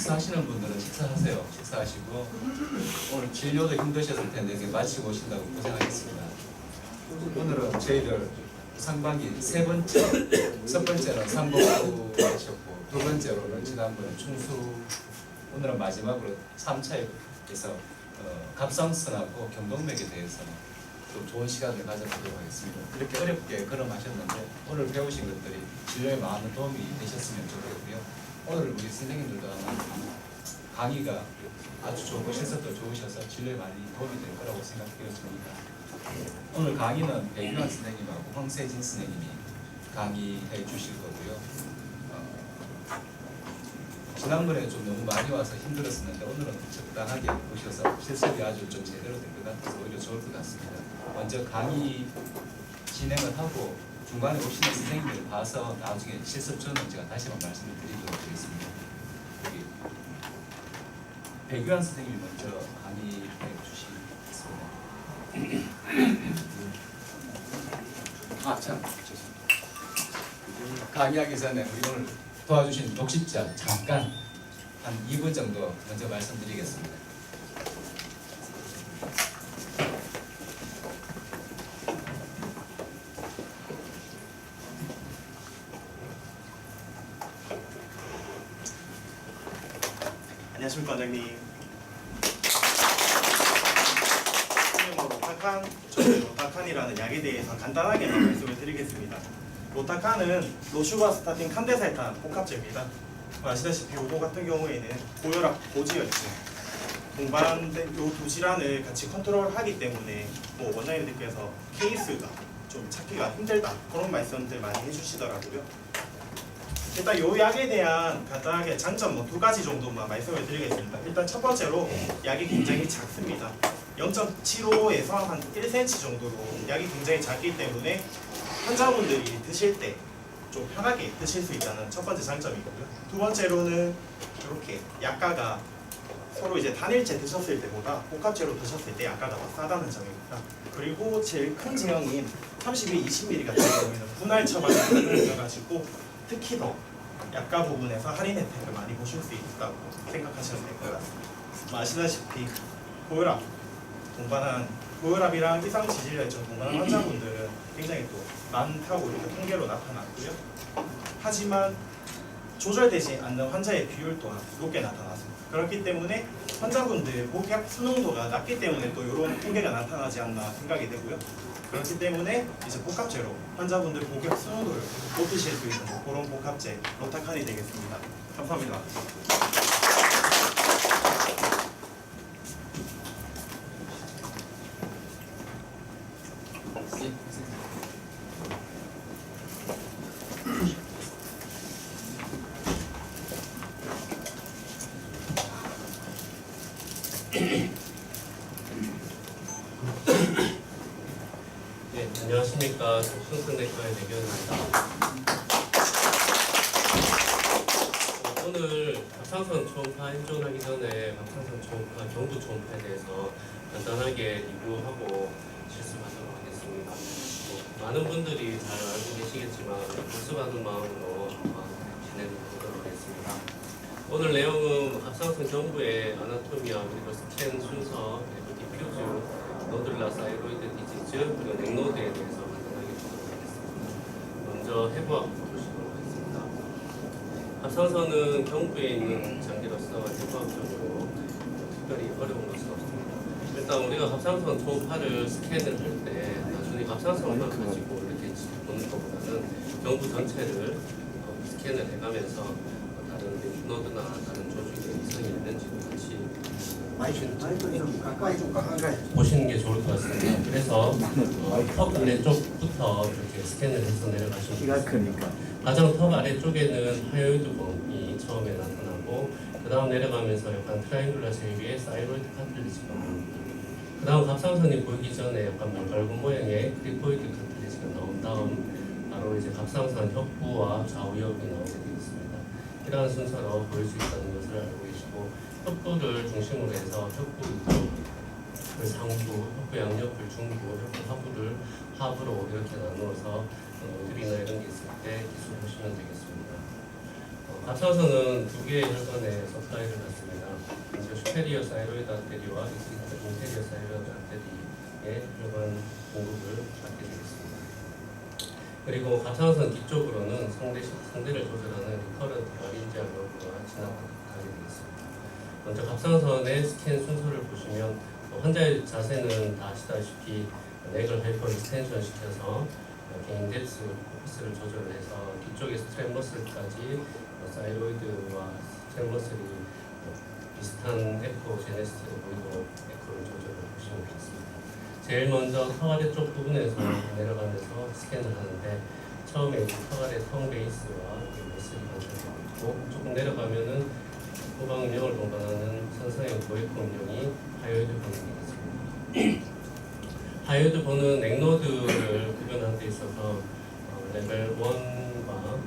식사하시는 분들은 식사하세요. 식사하시고 오늘 진료도 힘드셨을 텐데 이렇게 마치고 오신다고 고생하셨습니다. 오늘은 저희들 상반기 세 번째, 첫 번째는 상복부 하셨고 두 번째로는 지난번에 충수, 오늘은 마지막으로 3차에서 갑상선하고 경동맥에 대해서 좀 좋은 시간을 가져보도록 하겠습니다. 이렇게 어렵게 걸음하셨는데 오늘 배우신 것들이 진료에 많은 도움이 되셨으면 좋겠고요. 오늘 우리 선생님들도 아마 강의가 아주 좋고 실습도 좋으셔서 진료에 많이 도움이 될 거라고 생각되었습니다. 오늘 강의는 백유한 선생님하고 황세진 선생님이 강의해 주실 거고요. 지난번에 좀 너무 많이 와서 힘들었었는데 오늘은 적당하게 오셔서 실습이 아주 좀 제대로 된 것 같아서 오히려 좋을 것 같습니다. 먼저 강의 진행을 하고 중간에 오시는 선생님들 봐서 나중에 실습 전은 제가 다시 한번 말씀을 드리도록 하겠습니다. 여기 백유한 선생님이 먼저 강의해 주시겠습니다. 아, 참, 죄송합니다. 강의하기 전에 우리 오늘 도와주신 녹십자 잠깐 한 2분 정도 먼저 말씀드리겠습니다. 안녕하십니까 원장님. 로타칸이라는 약에 대해서 간단하게 말씀을 드리겠습니다. 로타칸은 로슈바스타틴 칸데살탄 복합제입니다. 아시다시피 요거 같은 경우에는 고혈압, 고지혈증, 동반된 요 두 질환을 같이 컨트롤하기 때문에 뭐 원장님들께서 케이스가 좀 찾기가 힘들다 그런 말씀들 많이 해주시더라고요. 일단 요 약에 대한 간단하게 장점 뭐 두 가지 정도만 말씀을 드리겠습니다. 일단 첫 번째로 약이 굉장히 작습니다. 0.75에서 한 1cm 정도로 약이 굉장히 작기 때문에 환자분들이 드실 때 좀 편하게 드실 수 있다는 첫 번째 장점이고요. 두 번째로는 이렇게 약가가 서로 이제 단일체 드셨을 때보다 복합제로 드셨을 때 약가가 더 싸다는 점입니다. 그리고 제일 큰 제형인 32, 20ml 같은 경우에는 분할 처방이 있어가지고 특히 더 약가 부분에서 할인 혜택을 많이 보실 수 있다고 생각하시면 될 것 같습니다. 아시다시피 고혈압, 고혈압이랑 이상 지질혈증 동반한 환자분들은 굉장히 또 많다고 이렇게 통계로 나타났고요. 하지만 조절되지 않는 환자의 비율 또한 높게 나타났습니다. 그렇기 때문에 환자분들 복약 수능도가 낮기 때문에 또 이런 통계가 나타나지 않나 생각이 되고요. 그렇기 때문에 이제 복합제로 환자분들 복약 수능도를 높이실 수 있는 그런 복합제 로타칸이 되겠습니다. 감사합니다. 네, 안녕하십니까. 정신선내과의 백유현입니다. 오늘 갑상선 초음파 인존하기 전에 갑상선 초음파, 경부 초음파에 대해서 간단하게 리뷰하고 실습하도록 하겠습니다. 많은 분들이 잘 알고 계시겠지만 복습하는 마음으로 진행하도록 하겠습니다. 오늘 내용은 갑상선 경부의 아나토미와 그리고 스캔 순서, 그리고 디퓨즈, 노듈라 사이로이드 디지즈, 그리고 넥노드에 대해서 간단하게 보도록 하겠습니다. 먼저 해부학부터 보시도록 하겠습니다. 갑상선은 경부에 있는 장기로서 해부학적으로 특별히 어려운 것은 없습니다. 일단 우리가 갑상선 초음파를 스캔을 할 때 단순히 갑상선만 가지고 이렇게 보는 것보다는 경부 전체를 스캔을 해가면서 다른 림프노드나 다른 조직에 이상이 있는지도 같이 보시는 게 좋을 것 같습니다. 그래서 턱 아래쪽부터 이렇게 스캔을 해서 내려가시면 됩니다. 가장 턱 아래쪽에는 하이오이드봉이 처음에 나타나고 그 다음 내려가면서 약간 트라이앵글러 쉐입의 사이로이드 카틀리지가 나옵니다. 그 다음 갑상선이 보이기 전에 약간 망갈고 모양의 크리코이드 카틀리지가 나온 다음 바로 이제 갑상선 혁부와 좌우엽이 나오게 되겠습니다. 이러한 순서로 보일 수 있다는 것을 알고 계시고 혁부를 중심으로 해서 혁부 위쪽, 상부, 혁부 양옆을 중부, 혁부 하부를 하부로 이렇게 나누어서 들이나 이런 게 있을 때 기술하시면 되겠습니다. 갑상선은 두 개의 혈관에 서플라이를 받습니다. 먼저 슈페리어 사이로이드 아테리와 인테리어 사이로이드 아테리의 혈관 공급을 받게 되겠습니다. 그리고 갑상선 뒤쪽으로는 상대를 조절하는 리커런트 라린지알 러브가 지나가게 되겠습니다. 먼저 갑상선의 스캔 순서를 보시면 환자의 자세는 다 아시다시피 넥을 하이퍼 익스텐션 시켜서 개인 뎁스 포커스를 조절을 해서 뒤쪽에 스트랩 머슬까지 사이로이드와 스트랩 머슬이 비슷한 에코 제네시스로 보이도록 에코를 조절을 보시면 되겠습니다. 제일 먼저 턱아래 쪽 부분에서 내려가면서 스캔을 하는데 처음에 이제 턱아래 턱 베이스와 머슬이 관찰되고 있고 조금 내려가면은 후방 음영을 동반하는 선상의 고에코 음영이 하이오이드 번이 되겠습니다. 하이오이드 번은 넥노드를 구별하는 데 있어서 레벨 1과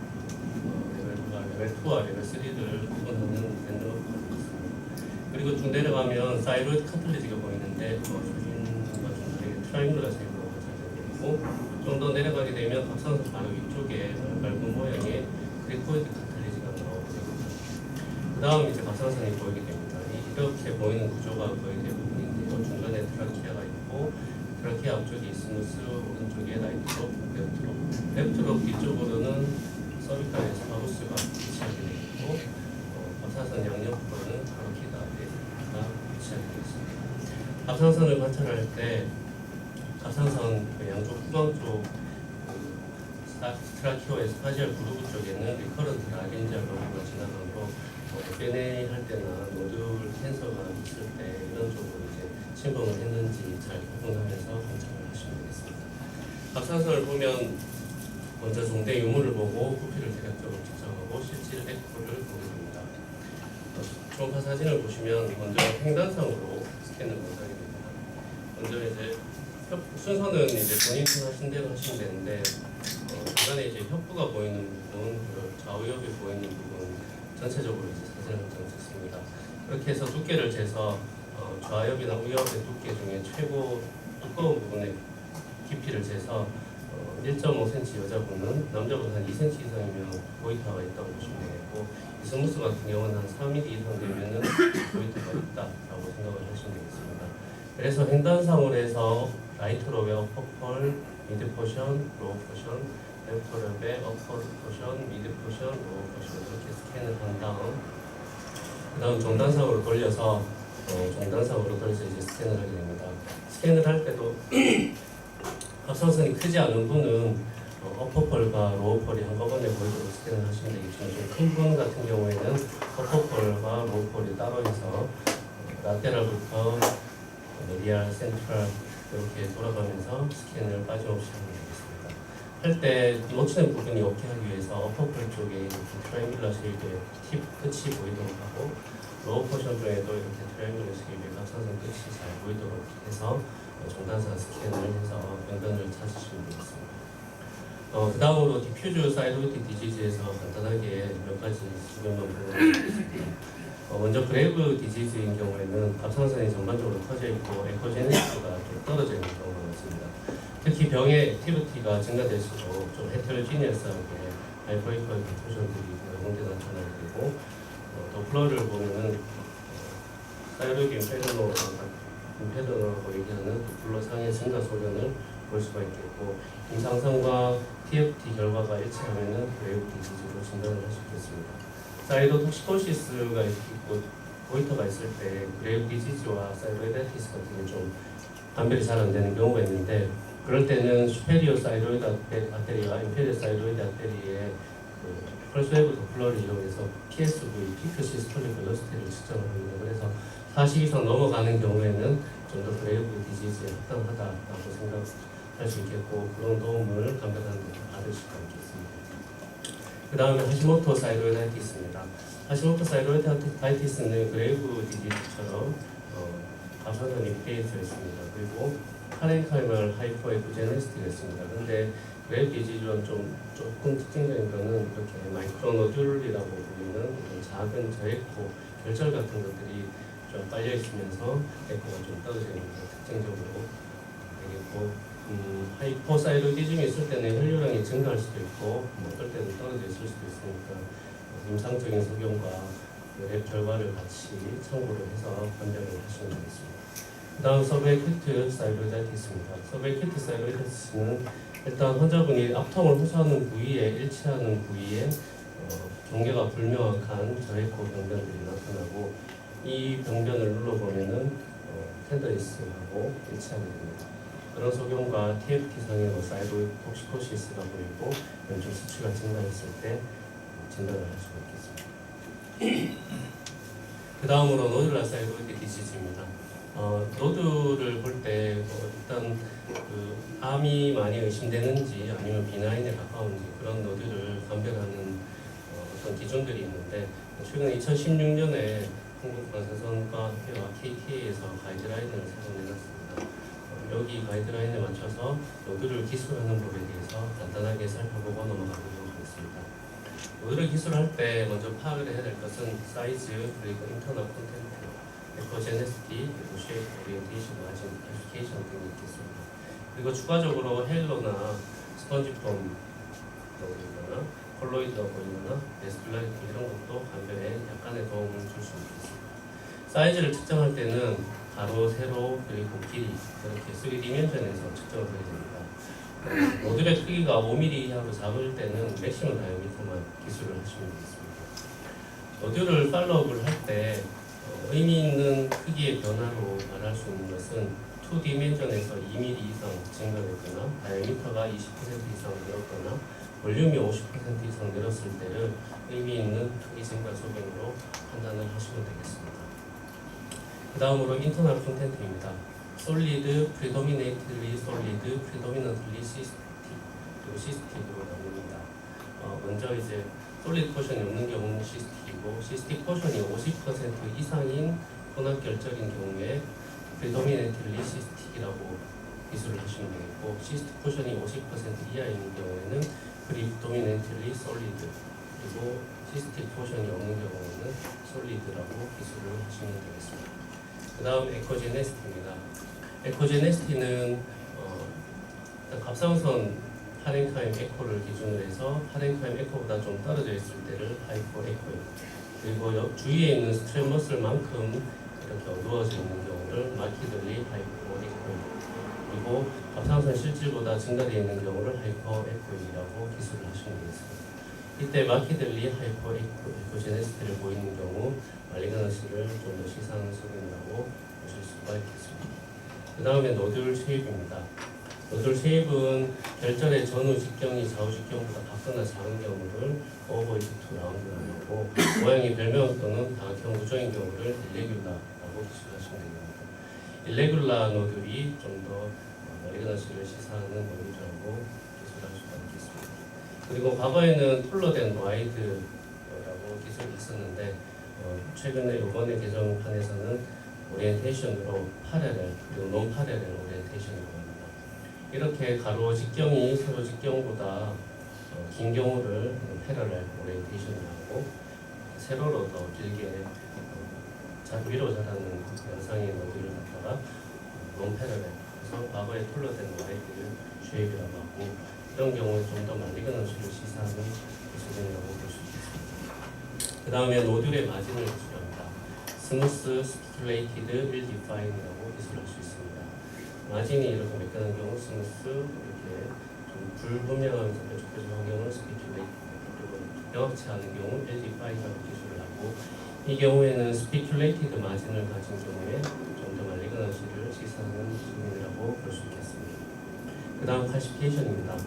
레벨 2와 레벨 3를 구분하는 넥노드가 있습니다. 그리고 쭉 내려가면 사이로이드 카틀리지가 보이는데 표준과 좀 다르게 트라이앵글라 쉐입으로 관찰되고 있고 좀 더 내려가게 되면 갑상선 바로 위쪽에 맑은 모양의 크리코이드 카틀리지가 나오게 됩니다. 그 다음 이제 갑상선이 보이게 됩니다. 이렇게 보이는 구조가 거의 대부분인데요. 중간에 트라키아가 있고 트라키아 앞쪽에 스무스, 오른쪽에 라이트롭, 랩트롭 뒤쪽으로는 서비칼 에스파구스가 위치하게 되어 있고 갑상선 양옆으로는 카로티다가 위치하게 되어 있습니다. 갑상선을 관찰할 때 갑상선 양쪽 후방 쪽 트라키오 에스파지알 그루브 쪽에는 리커런트 라린지알 러브가 지나가고 FNA 할 때나 노듈 캔서가 있을 때 이런 쪽으로 이제 침범을 했는지 잘 구분하면서 관찰을 하시면 되겠습니다. 갑상선을 보면 먼저 종대 유무를 보고 부피를 대략적으로 측정하고 실질 에코를 보여줍니다. 초음파 사진을 보시면 먼저 횡단상으로 스캔을 먼저 하게 됩니다. 먼저 이제 순서는 이제 본인 하신 대로 하시면 되는데 중간에 이제 혁부가 보이는 부분, 그리고 좌우엽이 보이는 부분 전체적으로 이제 사진을 찍습니다. 그렇게 해서 두께를 재서 좌엽이나 우엽의 두께 중에 최고 두꺼운 부분의 깊이를 재서 1.5cm 여자분은 남자분 한 2cm 이상이면 고이터가 있다고 보시면 되겠고 이스무스 같은 경우는 한 3mm 이상 되면은 고이터가 있다라고 생각을 하시면 되겠습니다. 그래서 횡단상으로 해서 라이트롭의 어퍼펄, 미드 포션, 로우 포션, 랩토랩의 어퍼 포션, 미드 포션, 로우 포션 이렇게 스캔을 한 다음 정단상으로 돌려서 이제 스캔을 하게 됩니다. 스캔을 할 때도 갑상선이 크지 않은 분은 어퍼펄과 로우펄이 한꺼번에 보이도록 스캔을 하시면 되겠지만 좀 큰 분 같은 경우에는 어퍼펄과 로우펄이 따로 해서 라테랄부터 리알, 센트럴 이렇게 돌아가면서 스캔을 빠짐없이 하면 되겠습니다. 할 때 놓치는 부분이 없게 하기 위해서 어퍼펄 쪽에 이렇게 트라이앵글라 쉐입의 팁 끝이 보이도록 하고 로우 포션 쪽에도 이렇게 트라이앵글라 쉐입의 갑상선 끝이 잘 보이도록 해서 정단상 스캔을 해서 병변을 찾으시면 되겠습니다. 그 다음으로 디퓨즈 사이로이드 디지즈에서 간단하게 몇 가지 주변만 보여드리겠습니다. 먼저 그레이브 디지즈인 경우에는 갑상선이 전반적으로 터져 있고 에코제네시스가 좀 떨어져 있는 경우가 많습니다. 특히 병의 액티비티가 증가될수록 좀 헤테로지니어스하게 하이퍼이퀄 디퓨전들이 여러 군데 나타나게 되고 도플러를 보면은 사이로이드 임페더너라고 얘기하는 도플러 상의 증가 소견을 볼 수가 있겠고 임상상과 TFT 결과가 일치하면은 그레이브 디지즈로 진단을 할 수 있겠습니다. 사이로톡시코시스가 있고 고이터가 있을 때 그레이브 디지즈와 사이로이다이티스 같은 게 좀 판별이 잘 안 되는 경우가 있는데 그럴 때는 슈페리어 사이로이드 아테리와 인페리어 사이로이드 아테리의 펄스웨이브 도플러를 이용해서 PSV, 피크 시스톨릭 벨로시티를 측정을 합니다. 그래서 40 이상 넘어가는 경우에는 좀 더 그레이브 디지즈에 합당하다라고 생각할 수 있겠고 그런 도움을 감별하는 데 받을 수가 있겠습니다. 그 다음에 하시모토 사이로이다이티스입니다. 하시모토 사이로이다이티스는 그레이브 디지즈처럼 갑상선이 피해져 있습니다. 그리고 파렌카이멀 하이퍼 에피제네시티가 있습니다. 그런데 그레이브 디지즈는 조금 특징적인 거는 이렇게 마이크로노듈이라고 불리는 작은 저에코 결절 같은 것들이 좀 빨려 있으면서 에코가 좀 떨어져 있는 게 특징적으로 되겠고 하이포사이로이디즘이 있을 때는 혈류량이 증가할 수도 있고 어떨 때는 떨어져 있을 수도 있으니까 임상적인 소견과 랩 결과를 같이 참고를 해서 판별을 하시면 되겠습니다. 그 다음 서브에큐트 사이로이다이티스입니다. 서브에큐트 사이로이다이티스는 일단 환자분이 압통을 호소하는 부위에 일치하는 부위에 경계가 불명확한 저해코 병변들이 나타나고 이 병변을 눌러보면은 텐더니스하고 일치하게 됩니다. 그런 소견과 TFT 상의 사이로이드 톡시코시스가 보이고 왼쪽 수치가 증가했을 때 진단을 할 수가 있겠습니다. 그 다음으로 노듈라 사이로이드 디지즈입니다. 노드를 볼 때 일단 그 암이 많이 의심되는지 아니면 비나인에 가까운지 그런 노드를 감별하는 어떤 기준들이 있는데 최근 2016년에 한국방사선과학회와 KK에서 가이드라인을 새로 내놨습니다. 여기 가이드라인에 맞춰서 노드를 기술하는 법에 대해서 간단하게 살펴보고 넘어가도록 하겠습니다. 노드를 기술할 때 먼저 파악을 해야 될 것은 사이즈 그리고 인터널 콘텐트, 에코제네시티, 그리고 쉐이프, 오리엔테이션, 마진, 클래시피케이션 등이 있겠습니다. 그리고 추가적으로 헬로나 스펀지폼 보이거나 콜로이드가 보이거나 베스큘라리티 이런 것도 감별에 약간의 도움을 줄 수 있겠습니다. 사이즈를 측정할 때는 가로, 세로, 그리고 길이 이렇게 3디멘션에서 측정을 해야 됩니다. 노즐의 크기가 5mm 이하로 작을 때는 맥시멈 다이어미터만 기술을 하시면 되겠습니다. 노즐을 팔로업을 할 때 의미 있는 크기의 변화로 말할 수 있는 것은 2디멘션에서 2mm 이상 증가했거나 다이어미터가 20% 이상 늘었거나 볼륨이 50% 이상 늘었을 때를 의미 있는 크기 증가 소견으로 판단을 하시면 되겠습니다. 그 다음으로 인터널 콘텐트입니다. 솔리드, 프리도미네이트리 솔리드, 프리도미넌트리 시스틱 그리고 시스틱으로 나눕니다. 먼저 이제 솔리드 포션이 없는 경우는 시스틱이고 시스틱 포션이 50% 이상인 혼합결절인 경우에 프리도미네이트리 시스틱이라고 기술을 하시면 되겠고 시스틱 포션이 50% 이하인 경우에는 프리도미네이트리 솔리드 그리고 시스틱 포션이 없는 경우에는 솔리드라고 기술을 하시면 되겠습니다. 그 다음 에코제네시티입니다. 에코제네시티는 갑상선 파렌카임 에코를 기준으로 해서 파렌카임 에코보다 좀 떨어져 있을 때를 하이포 에코예요. 그리고 주위에 있는 스트랩 머슬만큼 이렇게 어두워져 있는 경우를 마키들리 하이포 에코예요. 그리고 갑상선 실질보다 증가되어 있는 경우를 하이퍼 에코이라고 기술을 하시면 되겠습니다. 이때 마키들리 하이퍼 에코제네시티를 보이는 경우 말리그넌시를 좀 더 시사하는 소견이라고 보실 수가 있겠습니다. 그 다음에 노듈 쉐입입니다. 노듈 쉐입은 결절의 전후 직경이 좌우 직경보다 같거나 작은 경우를 오버이드 투 라운드라고 하고 모양이 별명 또는 다각형 구조인 경우를 일레귤라라고 기술하시면 됩니다. 일레귤라 노듈이 좀 더 말리그넌시를 시사하는 노듈이라고 기술할 수가 있겠습니다. 그리고 과거에는 툴러된 와이드라고 기술을 했었는데 최근에 이번에 개정판에서는 오리엔테이션으로 파레렐 그리고 논 파레렐 오리엔테이션이라고 합니다. 이렇게 가로 직경이 세로 직경보다 긴 경우를 패러렐 오리엔테이션이라고 세로로 더 길게 위로 자라는 양상의 노드를 갖다가 논 패러렐 그래서 과거에 툴러된 와이드 쉐입이라고 하고 이런 경우에 좀 더 말리그넌시를 시사하는 기술이라고 볼 수 있습니다. 그 다음에 노듈의 마진을 기술합니다. 스무스, 스피큘레이티드, 일디파인이라고 기술할 수 있습니다. 마진이 이렇게 매끈한 경우 스무스, 이렇게 좀 불분명하면서 뾰족뾰족한 경우는 스피큘레이티드, 그리고 명확치 않은 경우 일디파인이라고 기술을 하고 이 경우에는 스피큘레이티드 마진을 가진 경우에 좀 더 말리그넌시를 시사하는 기술이라고 볼 수 있겠습니다. 그 다음 칼시피케이션입니다.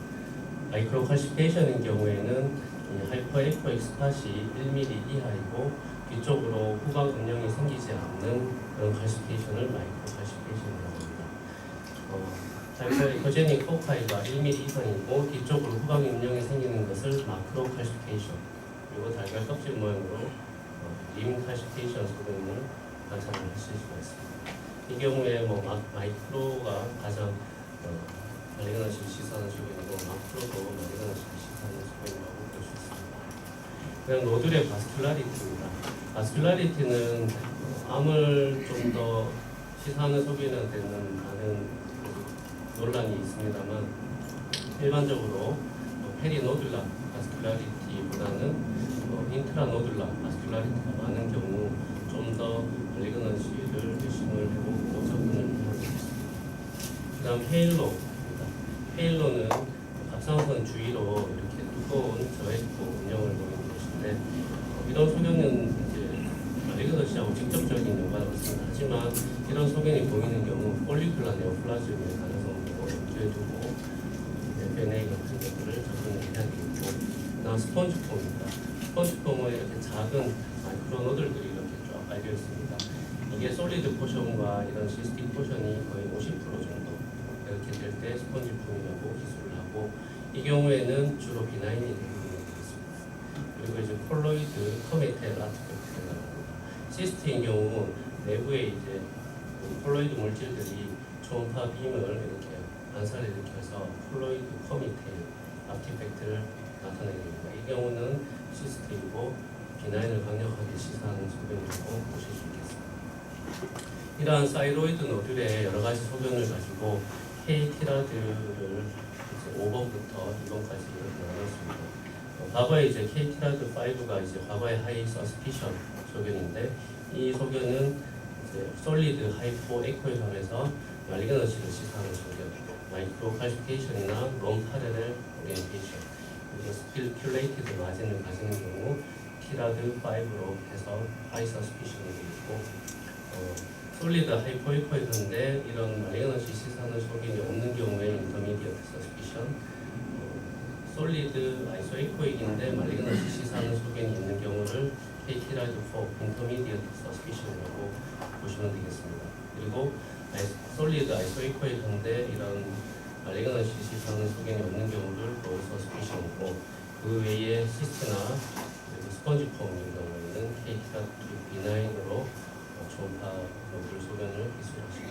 마이크로 칼시피케이션인 경우에는 하이퍼 에코 엑스팟이 1mm 이하이고 뒤쪽으로 후각 음영이 생기지 않는 그런 칼시피케이션을 마이크로 칼시피케이션이라고 합니다. 하이퍼 에코제닉 포카이가 1mm 이상이고 뒤쪽으로 후각 음영이 생기는 것을 마크로 칼시피케이션 그리고 달걀 껍질 모양으로 림 칼시피케이션 소견을 관찰하실 수가 있습니다. 이 경우에 마이크로가 가장 말리그넌시를 시사하는 소견이고 마크로도 말리그넌시를 시사하는 소견이라고 볼 수 있습니다. 그냥 노듈의 바스큘라리티입니다. 바스큘라리티는 암을 좀 더 시사하는 소견에 대한 많은 논란이 있습니다만 일반적으로 페리노듈라 바스큘라리티 있기보다는 인트라노듈라 바스큘라리티가 많은 경우 좀 더 말리그넌시를 의심을 해보고 접근을 해야 되겠습니다. 그 다음 헤일로입니다. 헤일로는 갑상선 주위로 이렇게 두꺼운 저해포 운영을 보이는 것인데 이런 소견은 이제 말리그넌시하고 직접적인 연관은 없습니다. 하지만 이런 소견이 보이는 경우 폴리큘라 네오플라즘의 가능성도 염두에 두고 FNA 같은 경우를 접근을 해야 되겠고, 그다음 스펀지폼입니다. 스펀지폼은 이렇게 작은 마이크로 노들들이 이렇게 쫙 깔려 있습니다. 이게 솔리드 포션과 이런 시스틱 포션이 거의 50% 정도 이렇게 될 때 스펀지폼이라고 기술을 하고, 이 경우에는 주로 비나인이 되겠습니다. 그리고 이제 콜로이드 커메텔 아티팩트가 나옵니다. 시스트인 경우 내부에 이제 콜로이드 물질들이 초음파 빔을 이렇게 반사를 일으켜서 콜로이드 커미테일 아티팩트를 나타내게 됩니다. 이 경우는 시스트이고 비나인을 강력하게 시사하는 소견이라고 보실 수 있겠습니다. 이러한 사이로이드 노듈의 여러 가지 소견을 가지고 K티라드를 5번부터 2번까지 이렇게 나눴습니다. 과거에 이제 K티라드5가 이제 과거의 하이 서스피션 소견인데, 이 소견은 이제 솔리드 하이포 에코에서에서 말리그넌시를 시사하는 소견, 마이크로 칼시피케이션이나 론 파레렐 오리엔테이션, 그리고 스피큘레이티드 마진을 가지는 경우 티라드 5로 해서 하이 서스피션이 되고, 솔리드 하이포 에코에서인데 이런 말리그넌시 시사하는 소견이 없는 경우에 인터미디어트 서스피션, 솔리드 아이소 에코익인데 말리그넌시 시사하는 소견이 있는 경우를 KT라드4 인터미디어트 서스피션이라고 보시면 되겠습니다. 그리고 솔리드 아이소 에코익인데 이런 말리그넌시 시사하는 소견이 없는 경우를 로우 서스피션이고, 그 외에 시스트나 스펀지폼인 경우에는 KT라드2 비나인으로 초음파 노듈 소견을 기술하시게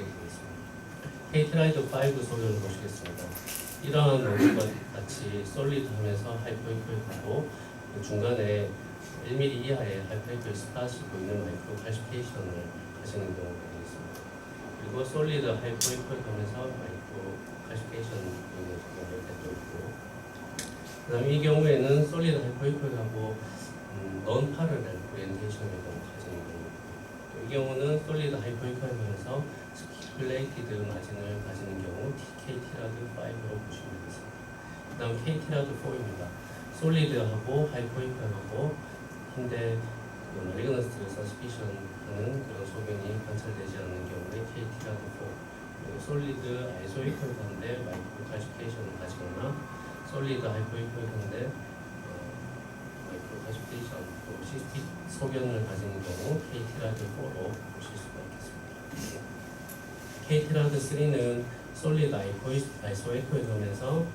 되겠습니다. KT라이드5 소견을 보시겠습니다. 이러한 노듈과 같이 솔리드 하면서 하이포이코이하고 중간에 1mm 이하의 하이포이코이 스팟이 보이는 마이크로 칼시피케이션을 가시는 경우가 되겠습니다. 그리고 솔리드 하이포이코이 하면서 마이크로 칼시피케이션 보이는 경우가 이렇게 또 있고, 그 다음에 이 경우에는 솔리드 하이포이코이하고 넌 파르렐 오리엔테이션을 가지는 경우입니다. 이 경우는 솔리드 하이포이코이하면서 스피큘레이티드 마진을 가지는 경우 KT라드5로 보시면 되겠습니다. 그 다음 KT라드4입니다. 솔리드하고 하이포이코이하고 인데 말리그넌시를 서스피션 하는 그런 소견이 관찰되지 않는 경우에 KT라드4, 그리고 솔리드 아이소이코이한데 마이크로 칼시피케이션을 가지거나 솔리드 하이포이코이한데 마이크로 칼시피케이션 또 시스틱 소견을 가지는 경우 KT라드4로 보실 수가 있겠습니다. KT라드3는 솔리드 아이소에코에서면서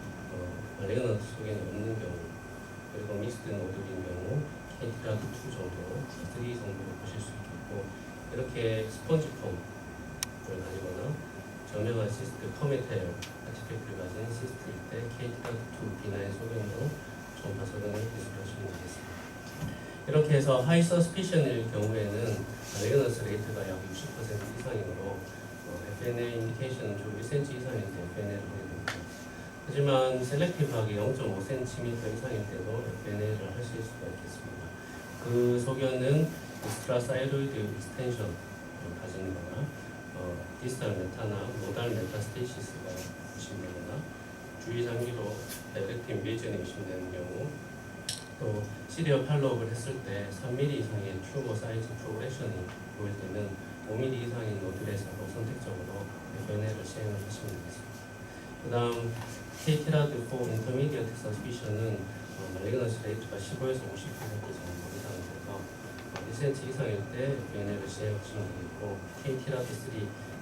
말리그넌시 소견이 없는 경우, 그리고 믹스드 노듈인 경우 KT라드2 정도, 3 정도로 보실 수 있겠고, 이렇게 스펀지폼을 가지거나 저명한 시스트 커메텔 아티팩트를 가진 시스트일 때 KT라드2 비나인 소견으로 초음파 소견을 기술하시면 되겠습니다. 이렇게 해서 하이 서스피션일 경우에는 말리그넌시 레이트가 약 60% 이상이므로 FNA 인디케이션은 주 1cm 이상일 때 FNA를 하게 됩니다. 하지만 셀렉티브하게 0.5cm 이상일 때도 FNA를 하실 수가 있겠습니다. 그 소견은 익스트라사이로이드 익스텐션을 가지는 거나 디스탈 메타나 모달 메타스테이시스가 의심되거나 주위 장기로 다이렉트 인베이전이 의심되는 경우, 또 시리어 팔로업을 했을 때 3mm 이상의 튜머 사이즈 프로그레션이 보일 때는 5mm 이상인 노듈에서도 선택적으로 FNA를 시행을 하시면 되겠습니다. 그 다음 KT라드4 인터미디어트 서스피션은 말리그넌시 레이트가 15에서 50% 정도 이상이 돼서 1cm 이상일 때 FNA를 시행하시면 되겠고, KT라드3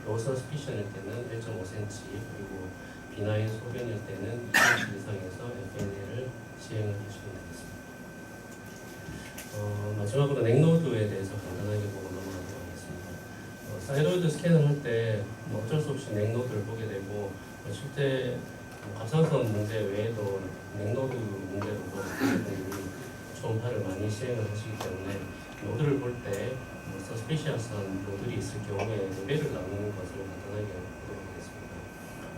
로우 서스피션일 때는 1.5cm, 그리고 비나인 소견일 때는 2cm 이상에서 FNA를 시행을 하시면 되겠습니다. 마지막으로 넥노드에 대해서 간단하게 보고 넘어가도록 하겠습니다. 사이로이드 스캔을 할 때 어쩔 수 없이 넥노드를 보게 되고, 실제 갑상선 문제 외에도 넥노드 문제로도 분들이 초음파를 많이 시행을 하시기 때문에 노드를 볼 때 서스피시어스한 노들이 있을 경우에 레벨을 나누는 것을 간단하게 보도록 하겠습니다.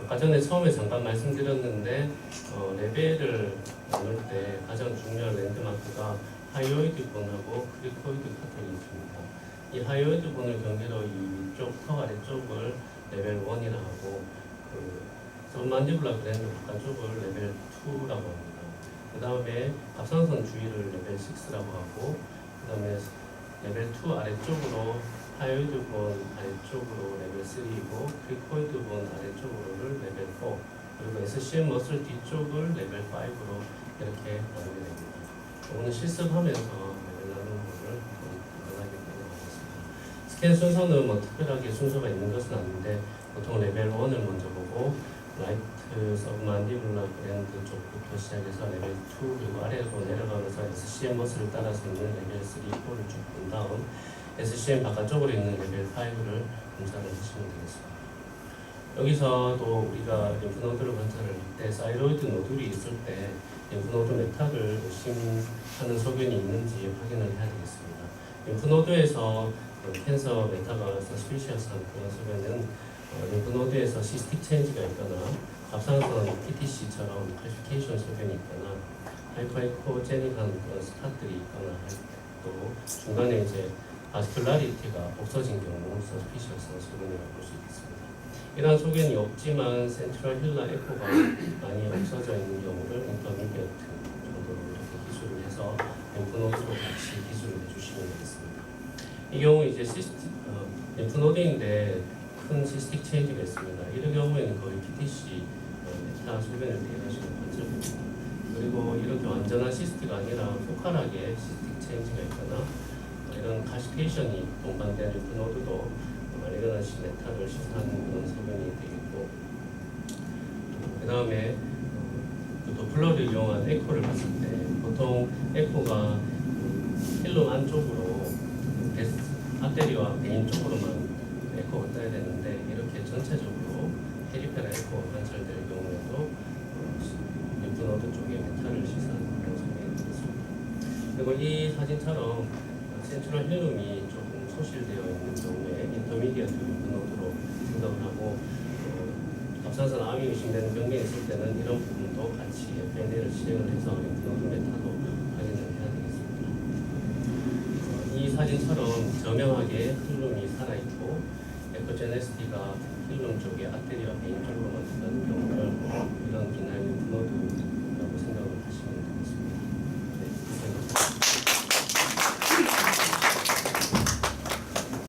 아까 전에 처음에 잠깐 말씀드렸는데 레벨을 나눌 때 가장 중요한 랜드마크가 하이오이드 본하고 크리코이드 패턴이 있습니다. 이 하이오이드 본을 경계로 이 위쪽 턱 아래쪽을 레벨 1이라 하고 그 서브만디블라 그랜드 바깥쪽을 레벨 2라고 합니다. 그 다음에 갑상선 주위를 레벨 6라고 하고 그 다음에 레벨 2 아래쪽으로 하이오이드 본 아래쪽으로 레벨 3이고 크리코이드 본 아래쪽으로를 레벨 4 그리고 SCM 머슬 뒤쪽을 레벨 5로 이렇게 나누게 됩니다. 오늘 실습하면서 레벨 나누는 것을 간단하게 설명하겠습니다. 스캔 순서는 뭐 특별하게 순서가 있는 것은 아닌데 보통 레벨 1을 먼저 보고 라이트 서브만디블라 그랜드 쪽부터 시작해서 레벨 2 그리고 아래로 내려가면서 SCM 머슬을 따라서 있는 레벨 3, 4를 쭉 본 다음 SCM 바깥쪽으로 있는 레벨 5를 검사를 하시면 되겠습니다. 여기서도 우리가 림프노드를 관찰할 때 사이로이드 노듈이 있을 때 림프노드 메타를 의심하는 소견이 있는지 확인을 해야 되겠습니다. 림프노드에서 캔서 메타가 서스피시어스한 그런 소견은 림프노드에서 시스틱 체인지가 있거나 갑상선 PTC처럼 칼피케이션 소견이 있거나 하이퍼에코제닉한 그런 스팟들이 있거나 할 때도 중간에 이제 바스큘라리티가 없어진 경우 서스피시어스한 소견이라고 볼 수 있겠습니다. 이러한 소견이 없지만 센트럴 힐러 에코가 많이 없어져 있는 경우를 인터미디어트 정도로 이렇게 기술을 해서 림프노드로 같이 기술을 해주시면 되겠습니다. 이 경우 이제 림프노드인데 큰 시스틱 체인지가 있습니다. 이런 경우에는 거의 PTC 메타 소견을 대하시는 관찰입니다. 그리고 이렇게 완전한 시스트가 아니라 포칼하게 시스틱 체인지가 있거나 이런 카시페이션이 동반된 림프노드도 레거넌시 메타를 시사하는 그런 소견이 되겠고 그 다음에 그 도플러를 이용한 에코를 봤을 때 보통 에코가 힐럼 안쪽으로 아테리와 베인 쪽으로만 에코가 떠야 되는데 이렇게 전체적으로 페리페라 에코가 관찰될 경우에도 림프노드 쪽에 메타를 시사하는 그런 소견이 되겠습니다. 그리고 이 사진처럼 센트럴 힐룸이 조금 소실되어 있는 경우에 인터미디어트 림프노드로 생각을 하고 갑상선 암이 의심되는 병변이 있을 때는 이런 부분도 같이 FNA를 실행을 해서 림프노드 메타도 확인을 해야 되겠습니다. 이 사진처럼 저명하게 힐룸이 살아있고 에코제네스티가 힐룸 쪽에 아테리와 베인 쪽으로만 들어가는 경우를 이런 비날 림프노드라고 생각을 하시면 되겠습니다.